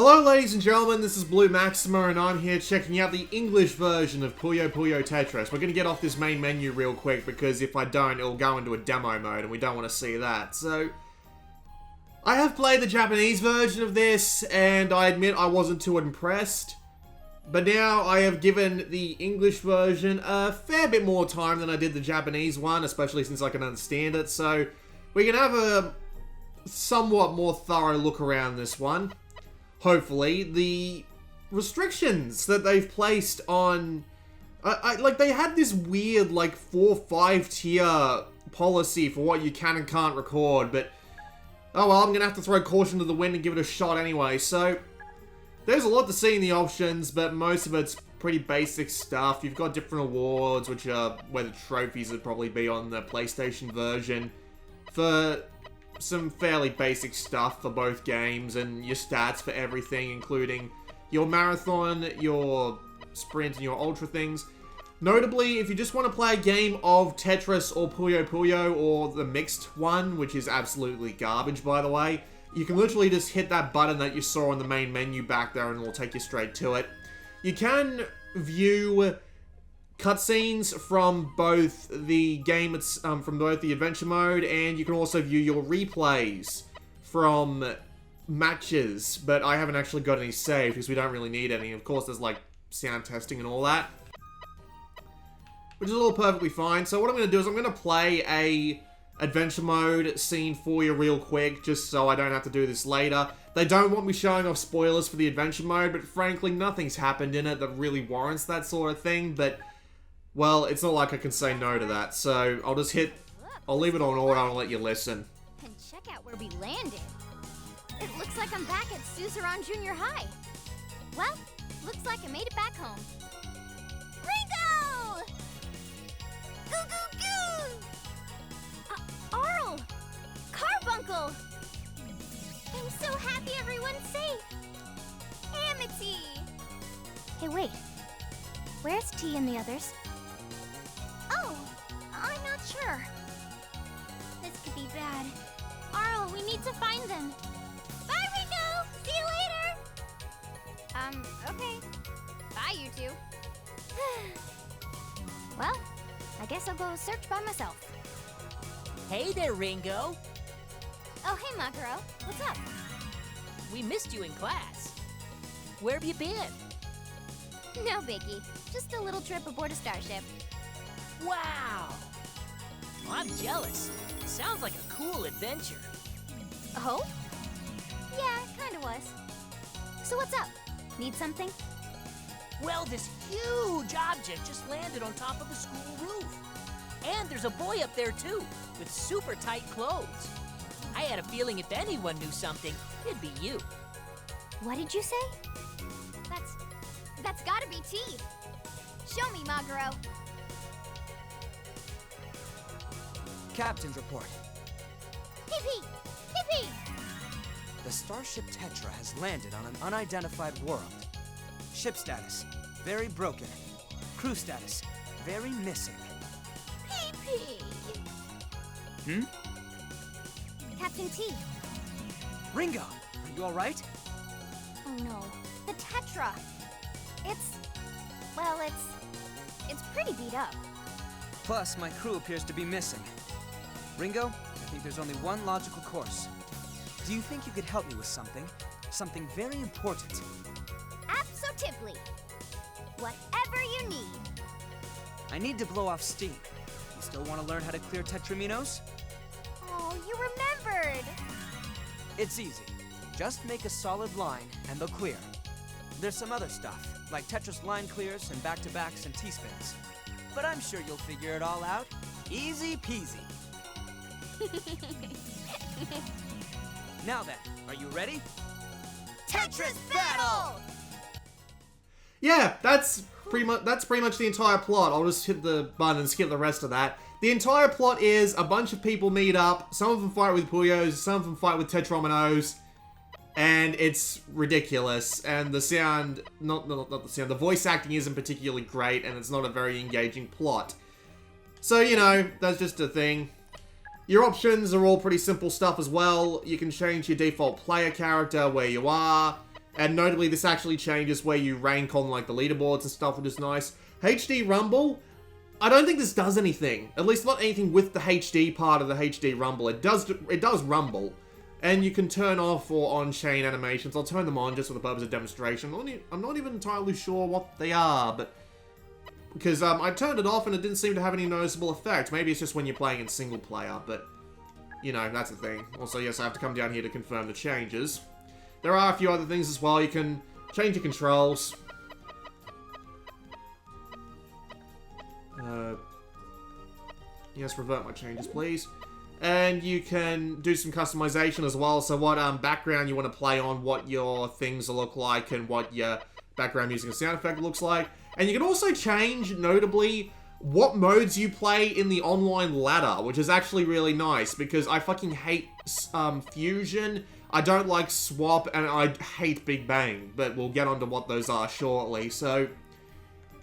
Hello ladies and gentlemen, this is Blue Maxima and I'm here checking out the English version of Puyo Tetris. We're going to get off this main menu real quick because if I don't, it'll go into a demo mode and we don't want to see that. So, I have played the Japanese version of this and I admit I wasn't too impressed. But now I have given the English version a fair bit more time than I did the Japanese one, especially since I can understand it. So, we can have a somewhat more thorough look around this one. Hopefully, the restrictions that they've placed on... like, they had this weird, like, 4-5 tier policy for what you can and can't record, but... oh well, I'm gonna have to throw caution to the wind and give it a shot anyway, so... there's a lot to see in the options, but most of it's pretty basic stuff. You've got different awards, which are where the trophies would probably be on the PlayStation version. For... some fairly basic stuff for both games, and your stats for everything, including your marathon, your sprint, and your ultra things. Notably, if you just want to play a game of Tetris or Puyo, or the mixed one, which is absolutely garbage, by the way, you can literally just hit that button that you saw on the main menu back there, and it'll take you straight to it. You can view cutscenes from both the game, from both the adventure mode, and you can also view your replays from matches, but I haven't actually got any saved because we don't really need any. Of course, there's like sound testing and all that, which is all perfectly fine. So what I'm going to do is I'm going to play a adventure mode scene for you real quick, just so I don't have to do this later. They don't want me showing off spoilers for the adventure mode, but frankly, nothing's happened in it that really warrants that sort of thing, but well, it's not like I can say no to that, so I'll leave it on auto and let you listen. And check out where we landed. It looks like I'm back at Suzerain Junior High. Well, looks like I made it back home. Ringo! Goo goo goo! Arl! Carbuncle! I'm so happy everyone's safe. Amity! Hey, wait. Where's T and the others? Oh, I'm not sure. This could be bad. Arl, we need to find them. Bye, Ringo! See you later! Okay. Bye, you two. Well, I guess I'll go search by myself. Hey there, Ringo. Oh, hey, Maguro. What's up? We missed you in class. Where have you been? No biggie. Just a little trip aboard a starship. Wow! Well, I'm jealous. Sounds like a cool adventure. Oh? Yeah, kinda was. So what's up? Need something? Well, this huge object just landed on top of the school roof. And there's a boy up there, too, with super tight clothes. I had a feeling if anyone knew something, it'd be you. What did you say? That's gotta be T. Show me, Maguro. Captain's report. Pee-pee! Pee-pee! The starship Tetra has landed on an unidentified world. Ship status, very broken. Crew status, very missing. Pee-pee! Hmm? Captain T. Ringo, are you alright? Oh no, the Tetra. It's pretty beat up. Plus, my crew appears to be missing. Ringo, I think there's only one logical course. Do you think you could help me with something? Something very important. Absolutely. Whatever you need. I need to blow off steam. You still want to learn how to clear Tetraminos? Oh, you remembered. It's easy. Just make a solid line and they'll clear. There's some other stuff, like Tetris line clears and back-to-backs and T-spins. But I'm sure you'll figure it all out. Easy peasy. Now then, are you ready? Tetris battle! Yeah, that's pretty much the entire plot. I'll just hit the button and skip the rest of that. The entire plot is a bunch of people meet up, some of them fight with Puyos, some of them fight with Tetrominos, and it's ridiculous. And the sound, not the sound, the voice acting isn't particularly great, and it's not a very engaging plot. So, you know, that's just a thing. Your options are all pretty simple stuff as well. You can change your default player character where you are. And notably, this actually changes where you rank on like the leaderboards and stuff, which is nice. HD Rumble, I don't think this does anything. At least not anything with the HD part of the HD Rumble. It does rumble. And you can turn off or on chain animations. I'll turn them on just for the purpose of demonstration. I'm not even entirely sure what they are, but... Because I turned it off and it didn't seem to have any noticeable effect. Maybe it's just when you're playing in single player, but... You know, that's the thing. Also, yes, I have to come down here to confirm the changes. There are a few other things as well. You can change your controls. Yes, revert my changes, please. And you can do some customization as well. So what background you want to play on, what your things look like, and what your background music and sound effect looks like. And you can also change, notably, what modes you play in the online ladder, which is actually really nice, because I fucking hate Fusion, I don't like Swap, and I hate Big Bang, but we'll get onto what those are shortly. So,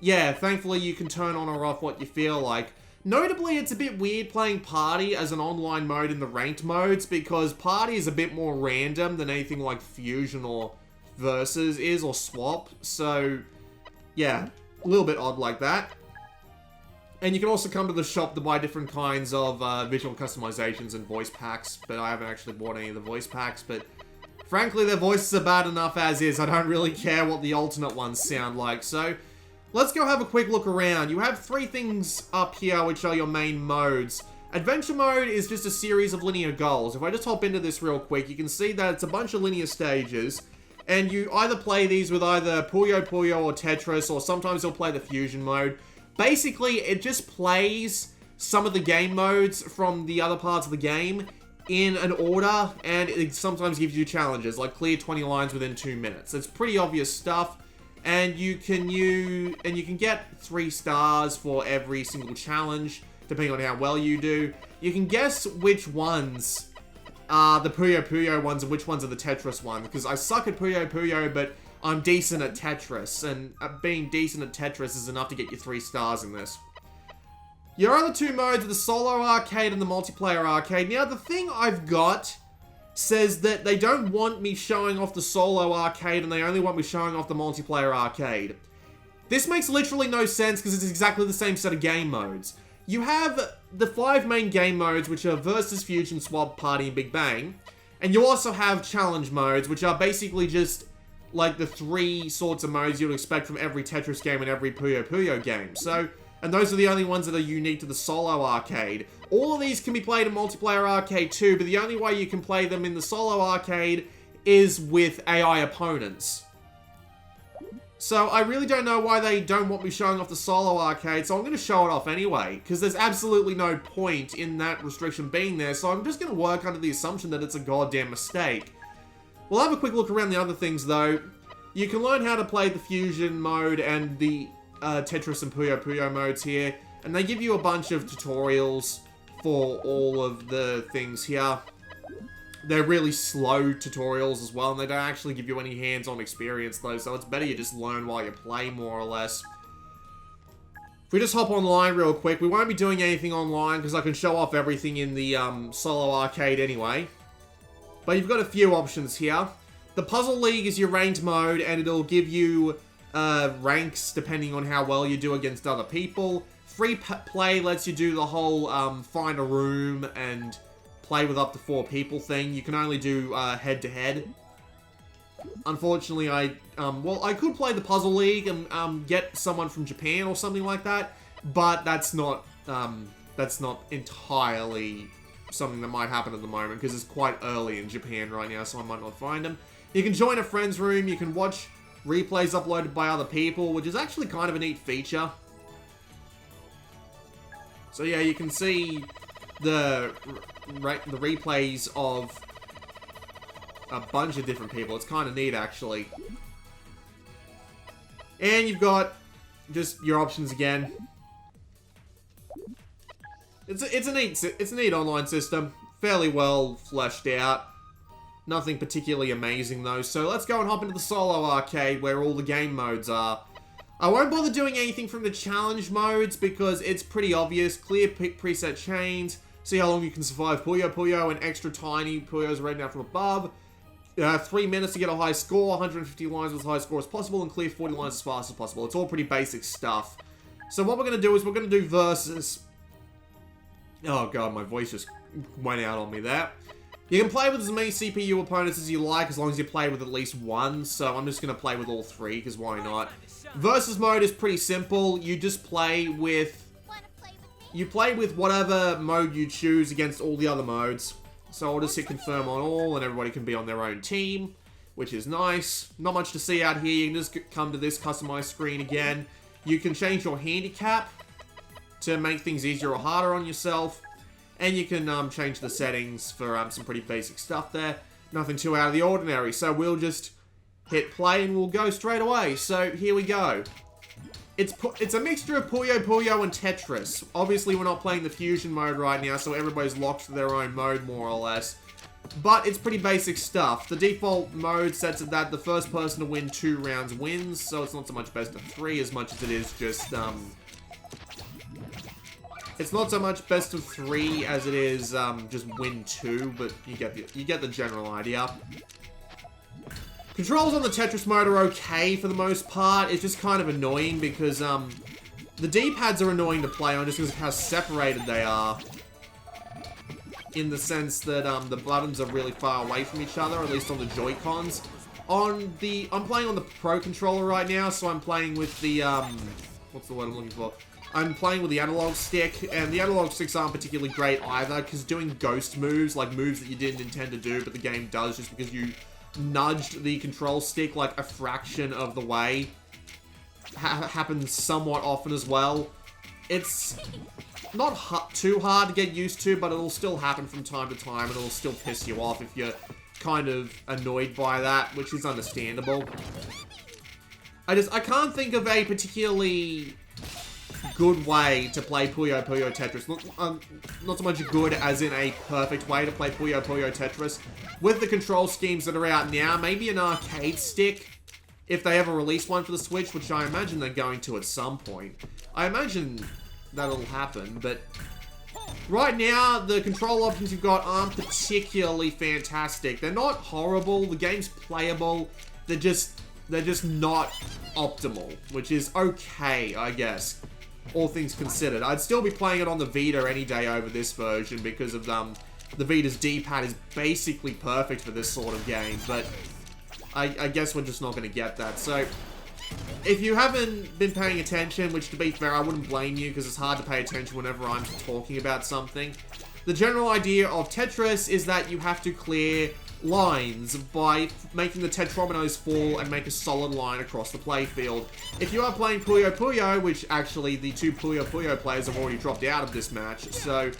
yeah, thankfully you can turn on or off what you feel like. Notably, it's a bit weird playing Party as an online mode in the ranked modes, because Party is a bit more random than anything like Fusion or Versus is, or Swap. So, yeah, a little bit odd like that. And you can also come to the shop to buy different kinds of visual customizations and voice packs, but I haven't actually bought any of the voice packs, but frankly, their voices are bad enough as is. I don't really care what the alternate ones sound like, so... Let's go have a quick look around. You have 3 things up here, which are your main modes. Adventure mode is just a series of linear goals. If I just hop into this real quick, you can see that it's a bunch of linear stages. And you either play these with either Puyo Puyo or Tetris, or sometimes you'll play the Fusion mode. Basically, it just plays some of the game modes from the other parts of the game in an order, and it sometimes gives you challenges, like clear 20 lines within 2 minutes. It's pretty obvious stuff. And you can get 3 stars for every single challenge, depending on how well you do. You can guess which ones are the Puyo Puyo ones and which ones are the Tetris ones, because I suck at Puyo Puyo, but I'm decent at Tetris, and being decent at Tetris is enough to get you 3 stars in this. Your other 2 modes are the solo arcade and the multiplayer arcade. Now, the thing I've got says that they don't want me showing off the solo arcade and they only want me showing off the multiplayer arcade. This makes literally no sense because it's exactly the same set of game modes. You have the 5 main game modes, which are Versus, Fusion, Swap, Party, and Big Bang. And you also have challenge modes, which are basically just like the 3 sorts of modes you'd expect from every Tetris game and every Puyo Puyo game. So, and those are the only ones that are unique to the solo arcade. All of these can be played in multiplayer arcade too, but the only way you can play them in the solo arcade is with AI opponents. So I really don't know why they don't want me showing off the solo arcade, so I'm going to show it off anyway, because there's absolutely no point in that restriction being there, so I'm just going to work under the assumption that it's a goddamn mistake. We'll have a quick look around the other things though. You can learn how to play the Fusion mode and the Tetris and Puyo Puyo modes here, and they give you a bunch of tutorials for all of the things here. They're really slow tutorials as well, and they don't actually give you any hands-on experience though, so it's better you just learn while you play, more or less. If we just hop online real quick, we won't be doing anything online because I can show off everything in the solo arcade anyway. But you've got a few options here. The Puzzle League is your ranked mode, and it'll give you ranks depending on how well you do against other people. Free play lets you do the whole find a room and play with up to 4 people thing. You can only do head-to-head. Unfortunately, well, I could play the Puzzle League and get someone from Japan or something like that, but that's not entirely something that might happen at the moment because it's quite early in Japan right now, so I might not find them. You can join a friend's room. You can watch replays uploaded by other people, which is actually kind of a neat feature. So yeah, you can see the replays of a bunch of different people. It's kind of neat, actually. And you've got just your options again. It's a neat online system, fairly well fleshed out. Nothing particularly amazing though. So let's go and hop into the solo arcade where all the game modes are. I won't bother doing anything from the challenge modes because it's pretty obvious. Clear preset chains. See how long you can survive Puyo Puyo and extra tiny Puyos right now from above. 3 minutes to get a high score, 150 lines with as high score as possible, and clear 40 lines as fast as possible. It's all pretty basic stuff. So what we're going to do is we're going to do versus... Oh god, my voice just went out on me there. You can play with as many CPU opponents as you like, as long as you play with at least one, so I'm just going to play with all three, because why not? Versus mode is pretty simple. You just play with... You play with whatever mode you choose against all the other modes. So I'll just hit confirm on all, and everybody can be on their own team, which is nice. Not much to see out here. You can just come to this customized screen again. You can change your handicap to make things easier or harder on yourself. And you can change the settings for some pretty basic stuff there. Nothing too out of the ordinary. So we'll just hit play and we'll go straight away. So here we go. It's a mixture of Puyo and Tetris. Obviously we're not playing the fusion mode right now, so everybody's locked to their own mode more or less. But it's pretty basic stuff. The default mode sets it that the first person to win 2 rounds wins, so it's not so much best of 3 as much as it is just it's not so much best of 3 as it is just win 2, but you get the general idea. Controls on the Tetris mode are okay for the most part. It's just kind of annoying because the D-pads are annoying to play on just because of how separated they are. In the sense that the buttons are really far away from each other, at least on the Joy-Cons. I'm playing on the Pro controller right now, so I'm playing with the what's the word I'm looking for? I'm playing with the analog stick, and the analog sticks aren't particularly great either, because doing ghost moves, like moves that you didn't intend to do, but the game does just because you nudged the control stick like a fraction of the way, happens somewhat often as well. It's not too hard to get used to, but it'll still happen from time to time, and it'll still piss you off if you're kind of annoyed by that, which is understandable. I can't think of a particularly good way to play Puyo Tetris. Not so much good as in a perfect way to play Puyo Tetris. With the control schemes that are out now, maybe an arcade stick, if they ever release one for the Switch, which I imagine they're going to at some point. I imagine that'll happen, but right now, the control options you've got aren't particularly fantastic. They're not horrible, the game's playable, they're just not optimal, which is okay, I guess. All things considered. I'd still be playing it on the Vita any day over this version because of the Vita's D-pad is basically perfect for this sort of game, but I guess we're just not going to get that. So, if you haven't been paying attention, which to be fair, I wouldn't blame you because it's hard to pay attention whenever I'm talking about something, the general idea of Tetris is that you have to clear lines by making the tetrominos fall and make a solid line across the playfield. If you are playing Puyo, which actually the 2 Puyo players have already dropped out of this match, so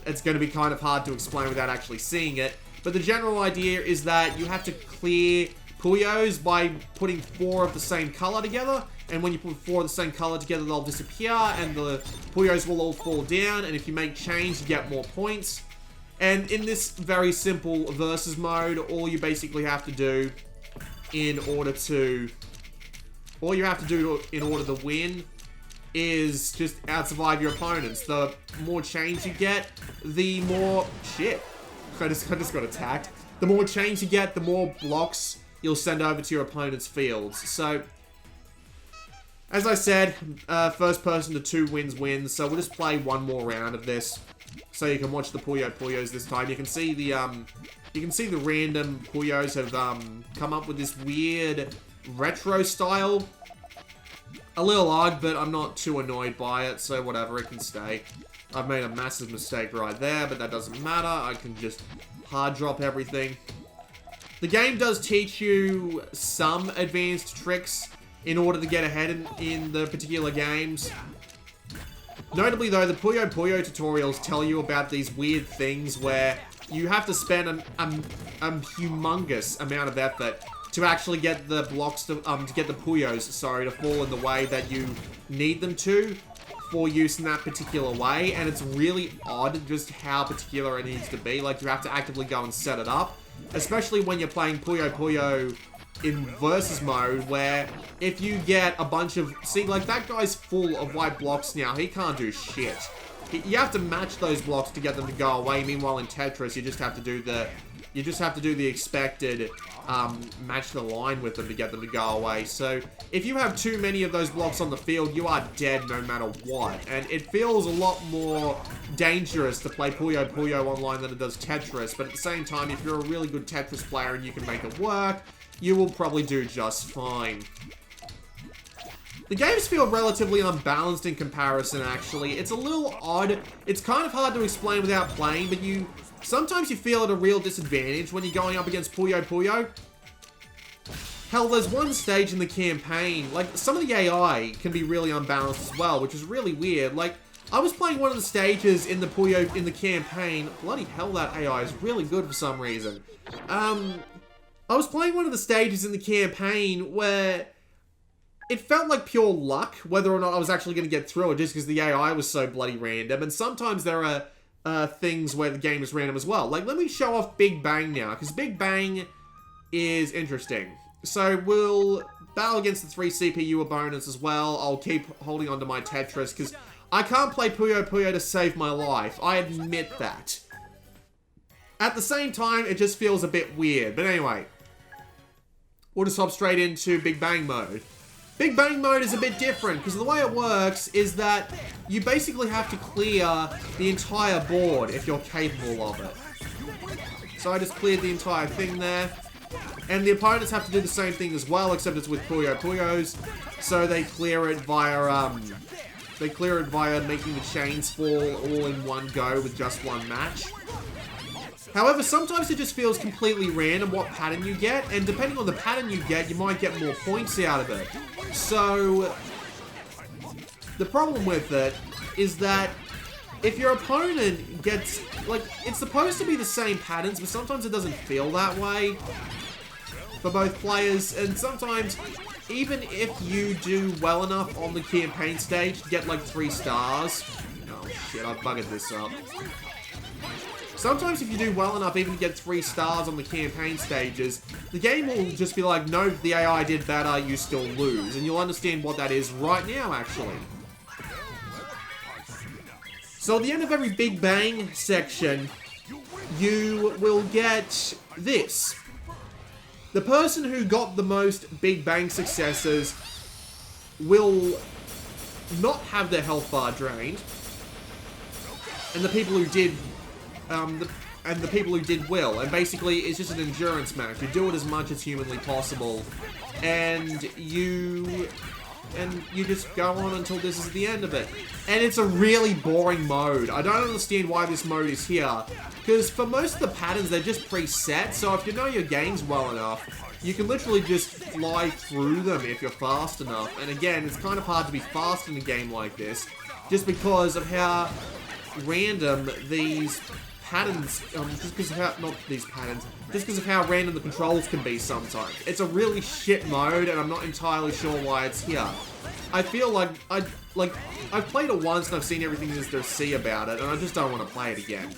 it's going to be kind of hard to explain without actually seeing it. But the general idea is that you have to clear Puyos by putting 4 of the same color together, and when you put 4 of the same color together, they'll disappear, and the Puyos will all fall down, and if you make change, you get more points. And in this very simple versus mode, all you basically have to do in order to win is just out-survive your opponents. The more change you get, the more... Shit. I just got attacked. The more change you get, the more blocks you'll send over to your opponent's fields. So, as I said, first person to 2 wins, so we'll just play one more round of this. So you can watch the Puyos this time. You can see the random Puyos have come up with this weird retro style. A little odd, but I'm not too annoyed by it, so whatever, it can stay. I've made a massive mistake right there, but that doesn't matter. I can just hard drop everything. The game does teach you some advanced tricks in order to get ahead in the particular games. Notably though, the Puyo tutorials tell you about these weird things where you have to spend a humongous amount of effort to actually get the blocks to get the Puyos, sorry, to fall in the way that you need them to for use in that particular way, and it's really odd just how particular it needs to be. Like, you have to actively go and set it up, especially when you're playing Puyo in versus mode, where if you get a bunch of... See, like, that guy's full of white blocks now. He can't do shit. You have to match those blocks to get them to go away. Meanwhile, in Tetris, you just have to do the You just have to do the expected match the line with them to get them to go away. So if you have too many of those blocks on the field, you are dead no matter what. And it feels a lot more dangerous to play Puyo Puyo online than it does Tetris. But at the same time, if you're a really good Tetris player and you can make it work, you will probably do just fine. The games feel relatively unbalanced in comparison, actually. It's a little odd. It's kind of hard to explain without playing, but sometimes you feel at a real disadvantage when you're going up against Puyo Puyo. Hell, there's one stage in the campaign, like, some of the AI can be really unbalanced as well, which is really weird. Like, I was playing one of the stages in the Puyo, in the campaign. Bloody hell, that AI is really good for some reason. I was playing one of the stages in the campaign where it felt like pure luck, whether or not I was actually going to get through it, just because the AI was so bloody random. And sometimes there are things where the game is random as well. Like, let me show off Big Bang now, because Big Bang is interesting. So we'll battle against the 3 CPU opponents as well. I'll keep holding on to my Tetris, because I can't play Puyo Puyo to save my life. I admit that. At the same time, it just feels a bit weird. But anyway, we'll just hop straight into Big Bang mode. Big Bang mode is a bit different, because the way it works is that you basically have to clear the entire board if you're capable of it. So I just cleared the entire thing there. And the opponents have to do the same thing as well, except it's with Puyo Puyos. So they clear it via making the chains fall all in one go with just one match. However, sometimes it just feels completely random what pattern you get, and depending on the pattern you get, you might get more points out of it. So, the problem with it is that if your opponent gets, like, it's supposed to be the same patterns, but sometimes it doesn't feel that way for both players, and sometimes, even if you do well enough on the campaign stage to get, like, 3 stars, oh shit, I buggered this up. Sometimes if you do well enough even to get 3 stars on the campaign stages, the game will just be like, no, the AI did better, you still lose. And you'll understand what that is right now, actually. So at the end of every Big Bang section, you will get this. The person who got the most Big Bang successes will not have their health bar drained. And the people who did will. And basically, it's just an endurance match. You do it as much as humanly possible. And you just go on until this is the end of it. And it's a really boring mode. I don't understand why this mode is here. Because for most of the patterns, they're just preset. So if you know your games well enough, you can literally just fly through them if you're fast enough. And again, it's kind of hard to be fast in a game like this. Just because of how random these patterns, just because of how random the controls can be sometimes. It's a really shit mode, and I'm not entirely sure why it's here. I feel like I've played it once and I've seen everything there's to see about it, and I just don't want to play it again.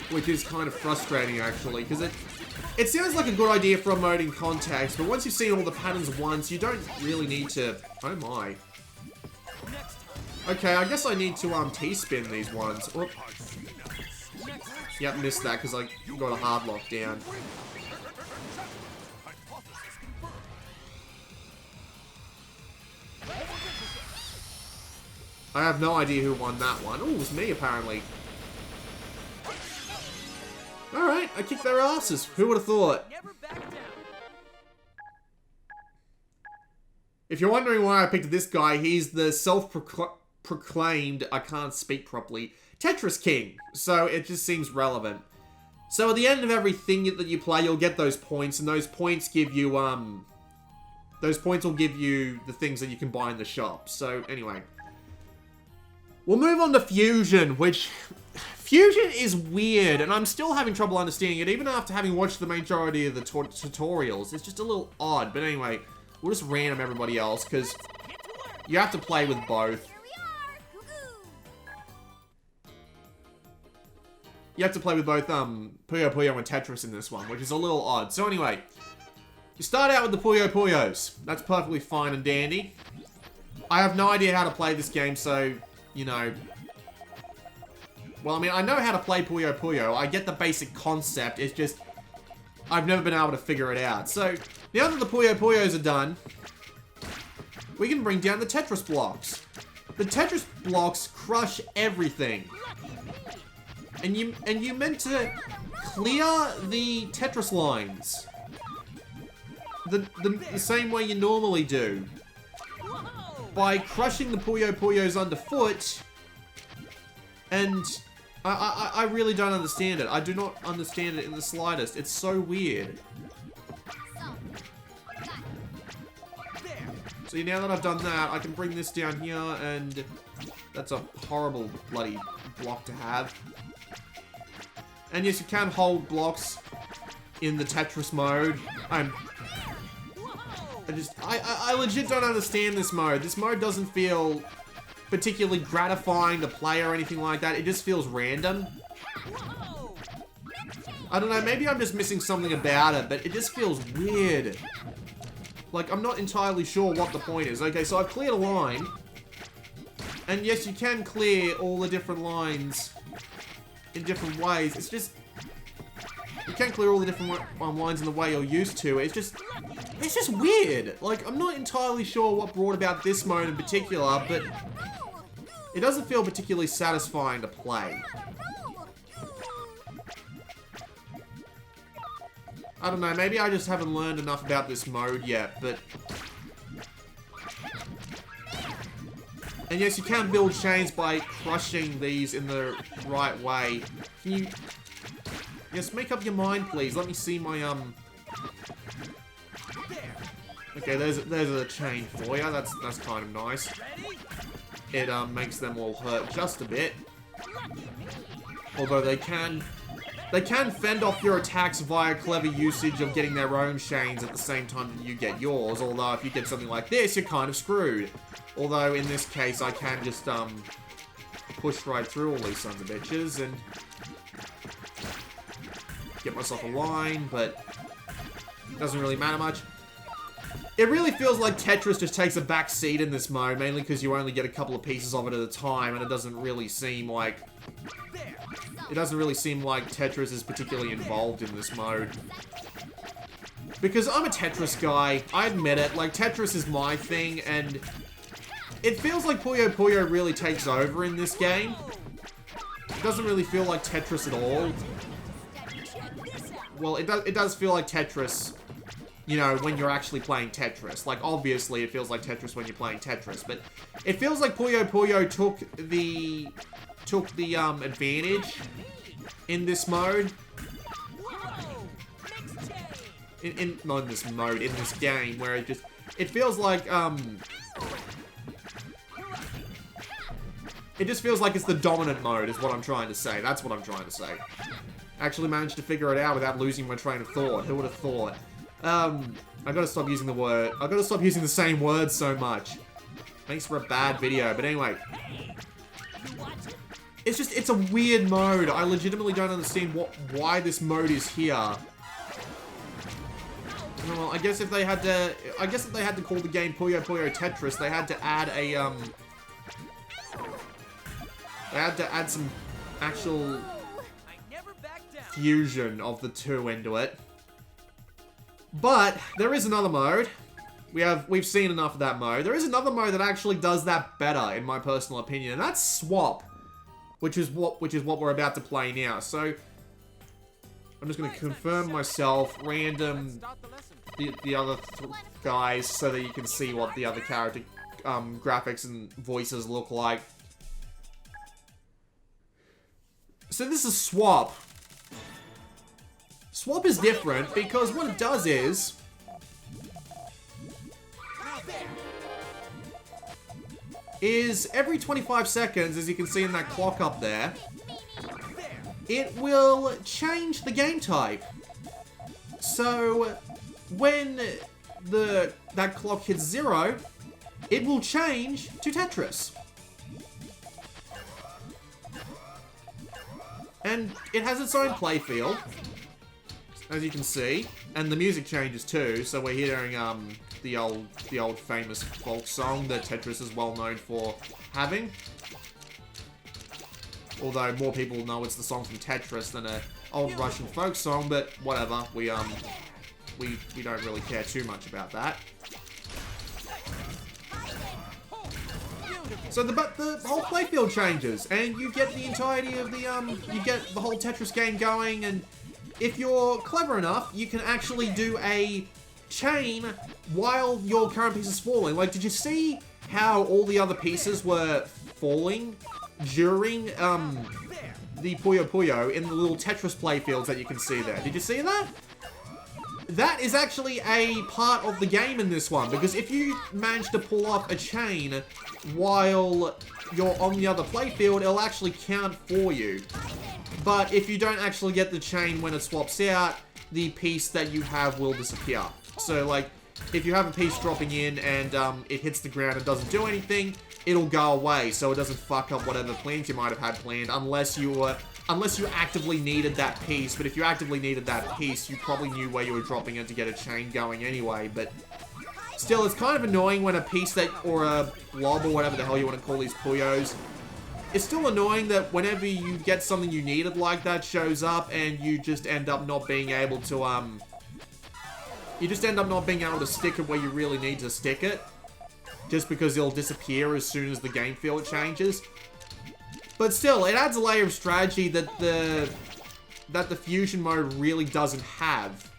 Which is kind of frustrating, actually, because it sounds like a good idea for a mode in context, but once you've seen all the patterns once, you don't really need to. Oh my. Okay, I guess I need to T-spin these ones. Oop. Yep, missed that because I got a hard lock down. I have no idea who won that one. Oh, it was me, apparently. Alright, I kicked their asses. Who would have thought? If you're wondering why I picked this guy, he's the self-proclaimed, I can't speak properly, Tetris King. So it just seems relevant. So at the end of everything that you play, you'll get those points, and those points give you, those points will give you the things that you can buy in the shop. So anyway. We'll move on to Fusion, which... Fusion is weird, and I'm still having trouble understanding it, even after having watched the majority of the tutorials. It's just a little odd, but anyway, we'll just random everybody else, because you have to play with both. You have to play with both Puyo Puyo and Tetris in this one, which is a little odd. So anyway, you start out with the Puyo Puyos. That's perfectly fine and dandy. I have no idea how to play this game, so, you know, Well, I mean, I know how to play Puyo Puyo. I get the basic concept. It's just, I've never been able to figure it out. So, now that the Puyo Puyos are done, we can bring down the Tetris blocks. The Tetris blocks crush everything. And you meant to clear the Tetris lines. The same way you normally do. By crushing the Puyo Puyos underfoot. And I really don't understand it. I do not understand it in the slightest. It's so weird. So now that I've done that, I can bring this down here, and that's a horrible bloody block to have. And yes, you can hold blocks in the Tetris mode. I legit don't understand this mode. This mode doesn't feel particularly gratifying to play or anything like that. It just feels random. I don't know, maybe I'm just missing something about it, but it just feels weird. Like, I'm not entirely sure what the point is. Okay, so I've cleared a line. And yes, you can clear all the different lines in different ways. It's just, you can clear all the different lines in the way you're used to. It's just weird. Like, I'm not entirely sure what brought about this mode in particular, but it doesn't feel particularly satisfying to play. I don't know, maybe I just haven't learned enough about this mode yet, but... And yes, you can build chains by crushing these in the right way. Can you... Yes, make up your mind, please. Let me see my, Okay, there's a chain for you. That's kind of nice. It, makes them all hurt just a bit. Although they can fend off your attacks via clever usage of getting their own chains at the same time that you get yours. Although if you get something like this, you're kind of screwed. Although in this case, I can just push right through all these sons of bitches and get myself a line, but it doesn't really matter much. It really feels like Tetris just takes a back seat in this mode, mainly because you only get a couple of pieces of it at a time, and it doesn't really seem like... It doesn't really seem like Tetris is particularly involved in this mode. Because I'm a Tetris guy, I admit it, like, Tetris is my thing, and it feels like Puyo Puyo really takes over in this game. It doesn't really feel like Tetris at all. Well, it does feel like Tetris, you know, when you're actually playing Tetris. Like, obviously, it feels like Tetris when you're playing Tetris, but it feels like Puyo Puyo took the advantage in this mode. Not in this mode, in this game, where it feels like, it just feels like it's the dominant mode, is what I'm trying to say. That's what I'm trying to say. Actually managed to figure it out without losing my train of thought. Who would have thought? I gotta stop using the word. I gotta stop using the same words so much. Makes for a bad video, but anyway. It's a weird mode. I legitimately don't understand why this mode is here. Well, I guess if they had to call the game Puyo Puyo Tetris, they had to add a, they had to add some actual fusion of the two into it. But there is another mode. We've seen enough of that mode. There is another mode that actually does that better, in my personal opinion, and that's Swap, which is what we're about to play now. So I'm just going to confirm myself, random the other guys, so that you can see what the other character graphics and voices look like. So this is Swap. Swap is different because what it does is every 25 seconds, as you can see in that clock up there, it will change the game type. So when that clock hits 0, it will change to Tetris. And it has its own play feel, as you can see, and the music changes too. So we're hearing the old famous folk song that Tetris is well known for having. Although more people know it's the song from Tetris than a old Russian folk song, but whatever. We don't really care too much about that. So the whole playfield changes, and you get the entirety of the you get the whole Tetris game going, and if you're clever enough, you can actually do a chain while your current piece is falling. Like, did you see how all the other pieces were falling during the Puyo Puyo in the little Tetris playfields that you can see there? Did you see that? That is actually a part of the game in this one, because if you manage to pull off a chain while you're on the other playfield, it'll actually count for you. But if you don't actually get the chain when it swaps out, the piece that you have will disappear. So, like, if you have a piece dropping in and it hits the ground and doesn't do anything, it'll go away, so it doesn't fuck up whatever plans you might have had planned, unless you actively needed that piece. But if you actively needed that piece, you probably knew where you were dropping it to get a chain going anyway. But still, it's kind of annoying when a piece that, or a blob, or whatever the hell you want to call these Puyos, it's still annoying that whenever you get something you needed like that shows up, and you just end up not being able to, stick it where you really need to stick it, just because it'll disappear as soon as the game field changes. But still, it adds a layer of strategy that the fusion mode really doesn't have.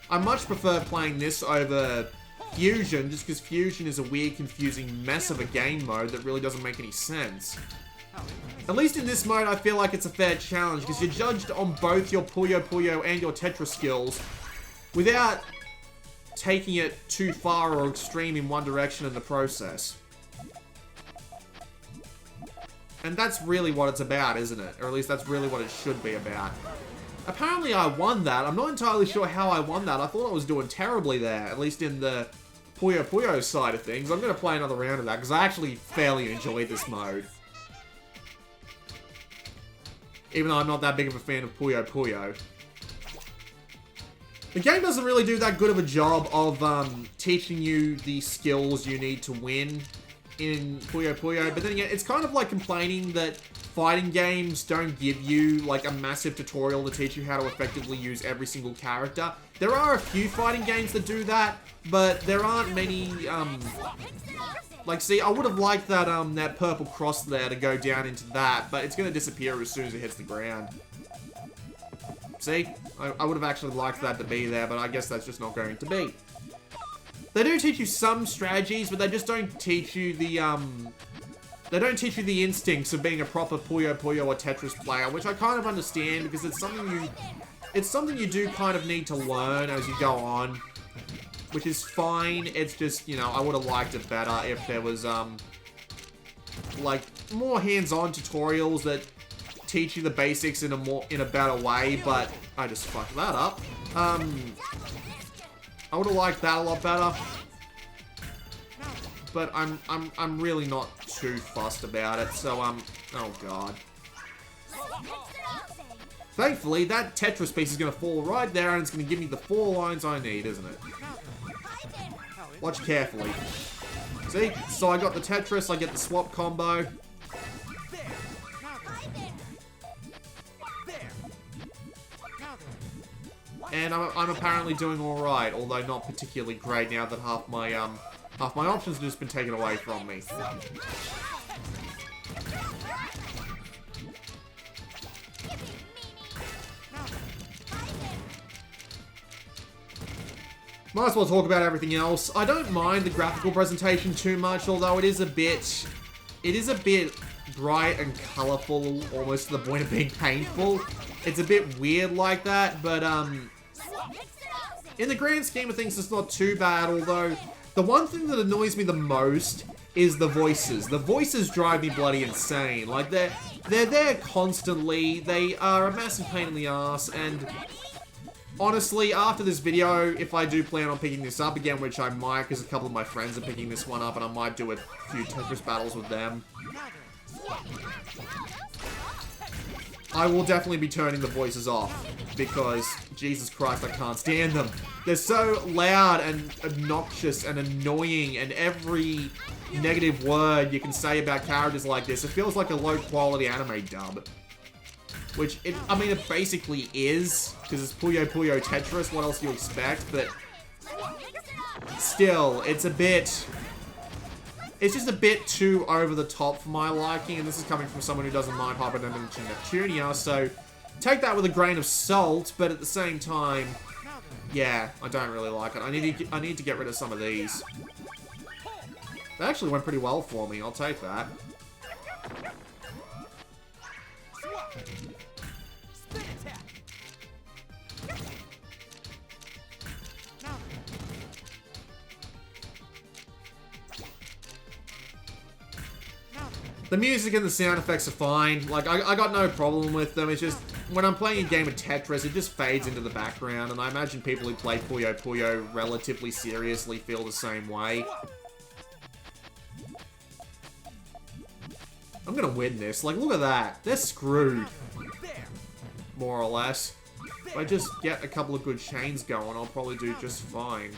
I much prefer playing this over fusion, just because fusion is a weird, confusing mess of a game mode that really doesn't make any sense. At least in this mode, I feel like it's a fair challenge, because you're judged on both your Puyo Puyo and your Tetris skills, without taking it too far or extreme in one direction in the process. And that's really what it's about, isn't it? Or at least that's really what it should be about. Apparently I won that. I'm not entirely sure how I won that. I thought I was doing terribly there, at least in the Puyo Puyo side of things. I'm going to play another round of that, because I actually fairly enjoyed this mode. Even though I'm not that big of a fan of Puyo Puyo. The game doesn't really do that good of a job of teaching you the skills you need to win in Puyo Puyo, but then again, it's kind of like complaining that fighting games don't give you like a massive tutorial to teach you how to effectively use every single character. There are a few fighting games that do that, but there aren't many, like, see, I would have liked that, that purple cross there to go down into that, but it's gonna disappear as soon as it hits the ground. See? I would have actually liked that to be there, but I guess that's just not going to be. They do teach you some strategies, but they just don't teach you the, they don't teach you the instincts of being a proper Puyo Puyo or Tetris player, which I kind of understand, because it's something you do kind of need to learn as you go on, which is fine. It's just, you know, I would have liked it better if there was, like, more hands-on tutorials that teach you the basics in a better way, but I just fucked that up. I would have liked that a lot better, but I'm really not too fussed about it. So oh god. Thankfully, that Tetris piece is gonna fall right there, and it's gonna give me the 4 lines I need, isn't it? Watch carefully. See? So I got the Tetris, I get the swap combo. And I'm apparently doing alright, although not particularly great now that half my options have just been taken away from me. Might as well talk about everything else. I don't mind the graphical presentation too much, although it is a bit bright and colourful, almost to the point of being painful. It's a bit weird like that, but in the grand scheme of things, it's not too bad, although the one thing that annoys me the most is the voices. The voices drive me bloody insane. Like, they're there constantly. They are a massive pain in the ass, and honestly, after this video, if I do plan on picking this up again, which I might, because a couple of my friends are picking this one up, and I might do a few Tetris battles with them, I will definitely be turning the voices off because, Jesus Christ, I can't stand them. They're so loud and obnoxious and annoying, and every negative word you can say about characters like this, it feels like a low-quality anime dub. Which, I mean, it basically is, because it's Puyo Puyo Tetris, what else do you expect? But still, it's just a bit too over the top for my liking, and this is coming from someone who doesn't mind Hyperdimension Neptunia, so take that with a grain of salt, but at the same time, yeah, I don't really like it. I need to get rid of some of these. That actually went pretty well for me, I'll take that. The music and the sound effects are fine. Like, I got no problem with them. It's just, when I'm playing a game of Tetris, it just fades into the background, and I imagine people who play Puyo Puyo relatively seriously feel the same way. I'm gonna win this. Like, look at that. They're screwed. More or less. If I just get a couple of good chains going, I'll probably do just fine.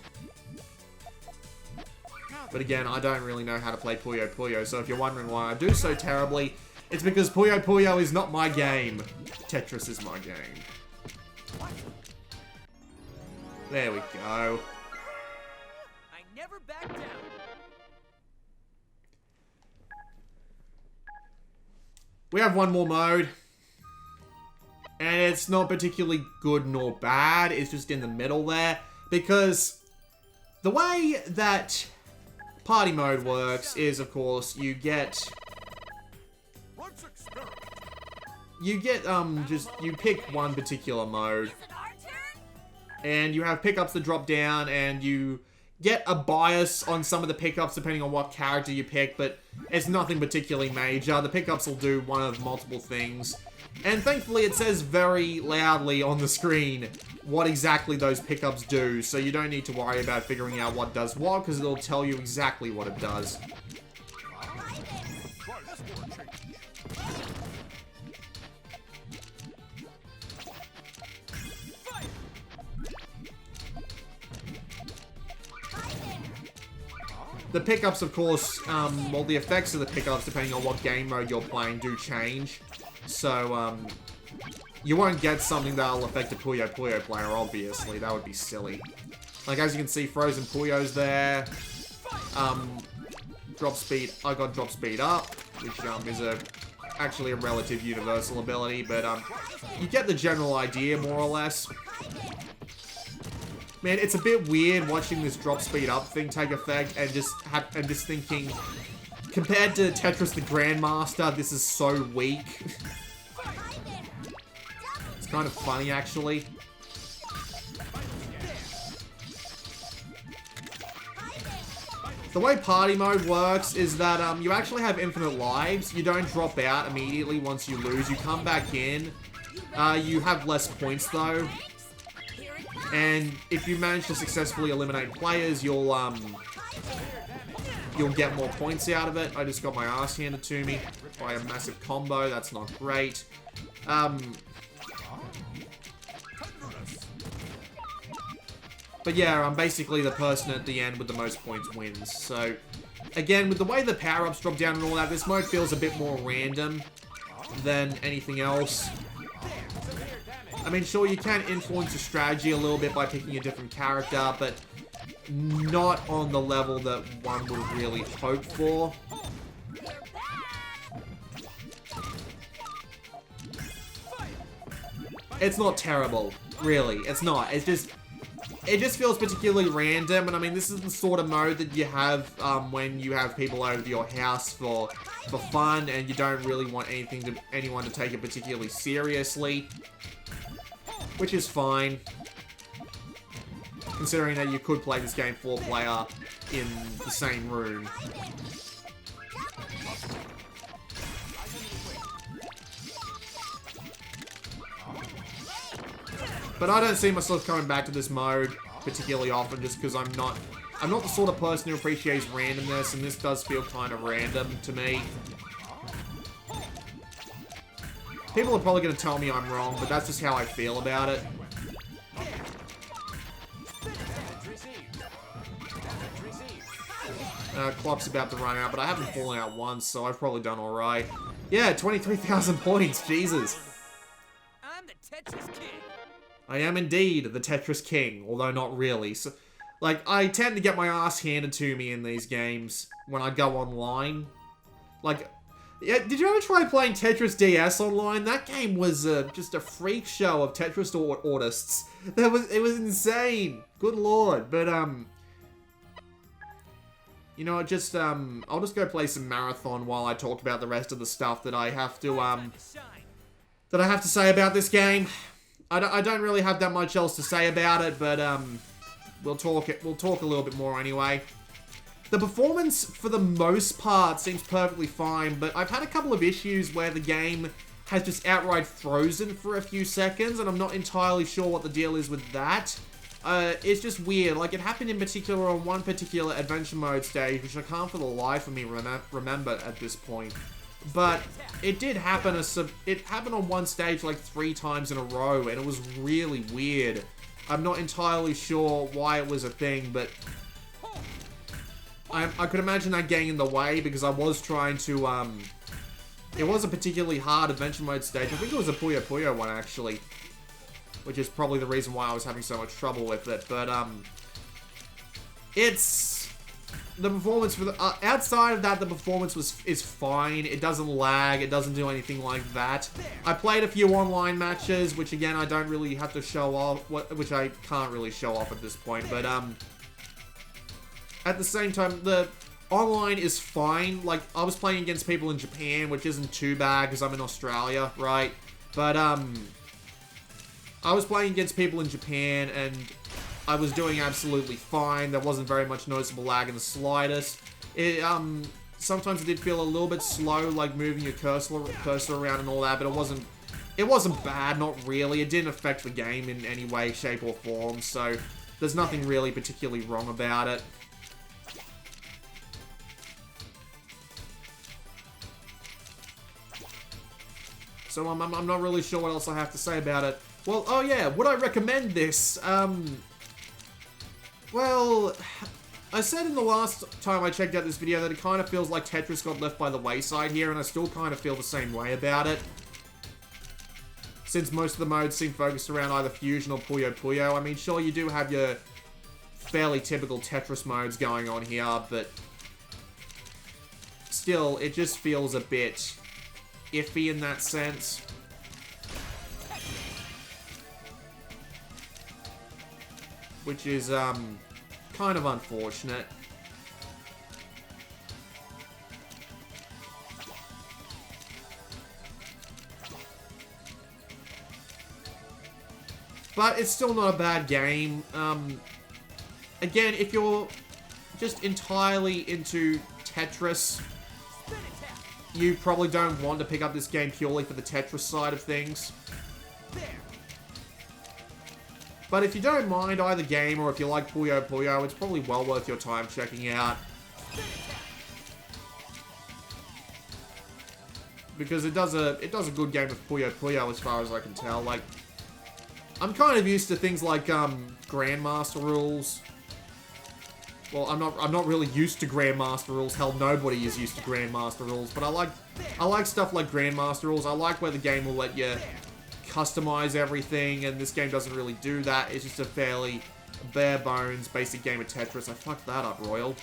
But again, I don't really know how to play Puyo Puyo, so if you're wondering why I do so terribly, it's because Puyo Puyo is not my game. Tetris is my game. There we go. I never back down. We have one more mode. And it's not particularly good nor bad, it's just in the middle there. Because the way that party mode works is, of course, you get, you pick one particular mode, and you have pickups that drop down, and you get a bias on some of the pickups depending on what character you pick, but it's nothing particularly major. The pickups will do one of multiple things, and thankfully it says very loudly on the screen what exactly those pickups do, so you don't need to worry about figuring out what does what, because it'll tell you exactly what it does. The pickups, of course, well, the effects of the pickups, depending on what game mode you're playing, do change. So, you won't get something that'll affect a Puyo Puyo player, obviously. That would be silly. Like, as you can see, Frozen Puyo's there. Drop speed, I got drop speed up, which is actually a relative universal ability, but you get the general idea, more or less. Man, it's a bit weird watching this drop speed up thing take effect and just thinking, compared to Tetris the Grandmaster, this is so weak. It's kind of funny, actually. The way party mode works is that you actually have infinite lives. You don't drop out immediately once you lose. You come back in. You have less points, though. And if you manage to successfully eliminate players, you'll get more points out of it. I just got my ass handed to me by a massive combo. That's not great. But yeah, I'm basically the person at the end with the most points wins. So, again, with the way the power-ups drop down and all that, this mode feels a bit more random than anything else. I mean, sure, you can influence your strategy a little bit by picking a different character, but not on the level that one would really hope for. It's not terrible, really. It's not. It just feels particularly random, and I mean, this is the sort of mode that you have when you have people over to your house for fun, and you don't really want anyone to take it particularly seriously. Which is fine, considering that you could play this game 4-player in the same room. But I don't see myself coming back to this mode particularly often, just because I'm not the sort of person who appreciates randomness, and this does feel kind of random to me. People are probably going to tell me I'm wrong, but that's just how I feel about it. Clock's about to run out, but I haven't fallen out once, so I've probably done alright. Yeah, 23,000 points, Jesus. I'm the Tetris King. I am indeed the Tetris King, although not really. So, like, I tend to get my ass handed to me in these games when I go online. Like, yeah, did you ever try playing Tetris DS online? That game was just a freak show of Tetris artists. It was insane. Good lord. But, you know, just, I'll just go play some Marathon while I talk about the rest of the stuff that I have to say about this game. I don't really have that much else to say about it, but, we'll talk a little bit more anyway. The performance, for the most part, seems perfectly fine, but I've had a couple of issues where the game has just outright frozen for a few seconds, and I'm not entirely sure what the deal is with that. It's just weird. Like, it happened in particular on one particular adventure mode stage, which I can't for the life of me remember at this point. But it did happen. It happened on one stage like 3 times in a row, and it was really weird. I'm not entirely sure why it was a thing, but I could imagine that getting in the way because I was trying to, it was a particularly hard adventure mode stage. I think it was a Puyo Puyo one, actually, which is probably the reason why I was having so much trouble with it. But, it's the performance for the outside of that, the performance is fine. It doesn't lag. It doesn't do anything like that. I played a few online matches, which again I don't really have to show off, which I can't really show off at this point. But at the same time, the online is fine. Like, I was playing against people in Japan, which isn't too bad because I'm in Australia, right? But I was playing against people in Japan and I was doing absolutely fine. There wasn't very much noticeable lag in the slightest. It, sometimes it did feel a little bit slow, like moving your cursor around and all that, but it wasn't bad, not really. It didn't affect the game in any way, shape, or form, so there's nothing really particularly wrong about it. So I'm not really sure what else I have to say about it. Well, oh yeah, would I recommend this? Well, I said in the last time I checked out this video that it kind of feels like Tetris got left by the wayside here, and I still kind of feel the same way about it. Since most of the modes seem focused around either Fusion or Puyo Puyo. I mean, sure, you do have your fairly typical Tetris modes going on here, but still, it just feels a bit iffy in that sense. Which is, kind of unfortunate. But it's still not a bad game. Again, if you're just entirely into Tetris, you probably don't want to pick up this game purely for the Tetris side of things. But if you don't mind either game, or if you like Puyo Puyo, it's probably well worth your time checking out. Because it does a good game of Puyo Puyo as far as I can tell. Like, I'm kind of used to things like Grandmaster rules. Well, I'm not really used to Grandmaster rules. Hell, nobody is used to Grandmaster rules. But I like stuff like Grandmaster rules. I like where the game will let you customize everything, and this game doesn't really do that. It's just a fairly bare bones basic game of Tetris. I fucked that up, Royal.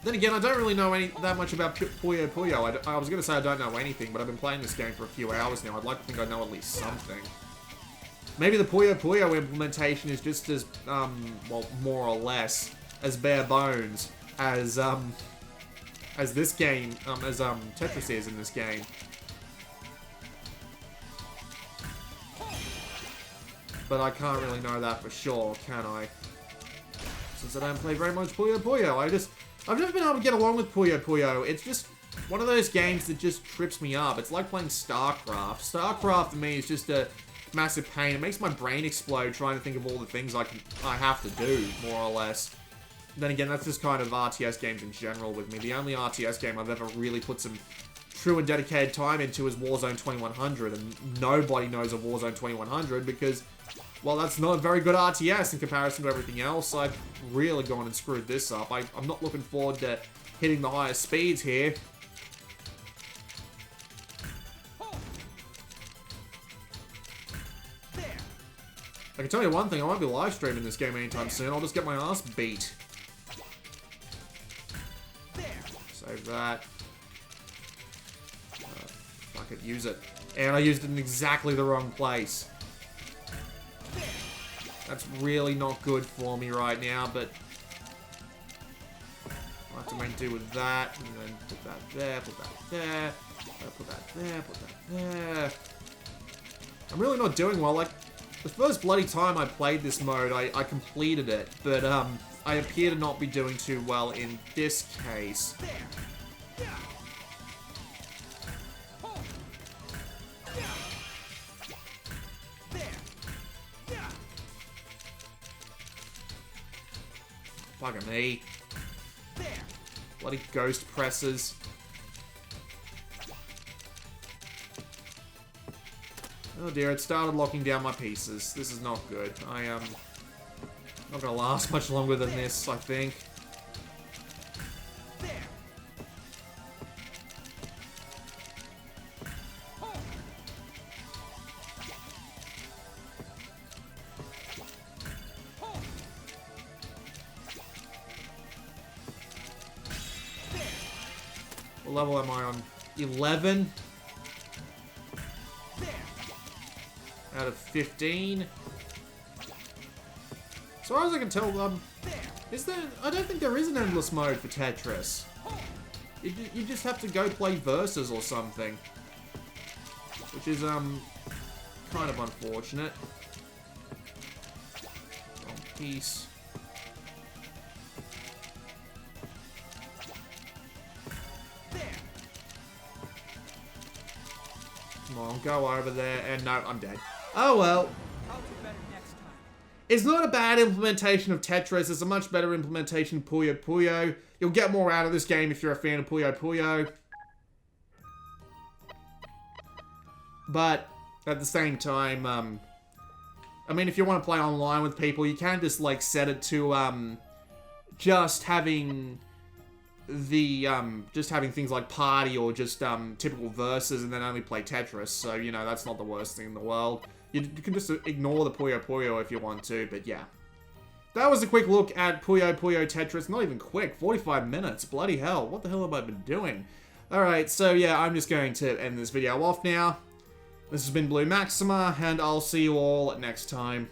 Then again, I don't really know that much about Puyo Puyo. I was going to say I don't know anything, but I've been playing this game for a few hours now. I'd like to think I know at least something. Maybe the Puyo Puyo implementation is just as, well, more or less, as bare bones as this game, as Tetris is in this game. But I can't really know that for sure, can I? Since I don't play very much Puyo Puyo, I've never been able to get along with Puyo Puyo. It's just one of those games that just trips me up. It's like playing StarCraft. StarCraft to me is just a massive pain. It makes my brain explode trying to think of all the things I have to do, more or less. Then again, that's just kind of RTS games in general with me. The only RTS game I've ever really put some true and dedicated time into is Warzone 2100, and nobody knows of Warzone 2100 because, well, that's not a very good RTS in comparison to everything else. I've really gone and screwed this up. I'm not looking forward to hitting the highest speeds here. I can tell you one thing, I won't be live streaming this game anytime soon. I'll just get my ass beat. Save that. Fuck it, use it. And I used it in exactly the wrong place. That's really not good for me right now, but I'll have to make do with that. And then put that there, put that there. Put that there, put that there. I'm really not doing well. Like, the first bloody time I played this mode, I completed it, but I appear to not be doing too well in this case. Bugger me. Bloody ghost presses. Oh dear, it started locking down my pieces. This is not good. I am not gonna last much longer than this, I think. What level am I on? 11? Out of 15. As far as I can tell, is there... I don't think there is an endless mode for Tetris. You just have to go play versus or something. Which is, kind of unfortunate. Wrong piece. Come on, go over there, and no, I'm dead. Oh well. I'll do better next time. It's not a bad implementation of Tetris, it's a much better implementation of Puyo Puyo. You'll get more out of this game if you're a fan of Puyo Puyo. But, at the same time, I mean, if you want to play online with people, you can just, like, set it to, just having things like party or just typical verses and then only play Tetris. So, you know, that's not the worst thing in the world. You can just ignore the Puyo Puyo if you want to, but yeah. That was a quick look at Puyo Puyo Tetris. Not even quick, 45 minutes. Bloody hell, what the hell have I been doing? Alright, so yeah, I'm just going to end this video off now. This has been Blue Maxima, and I'll see you all next time.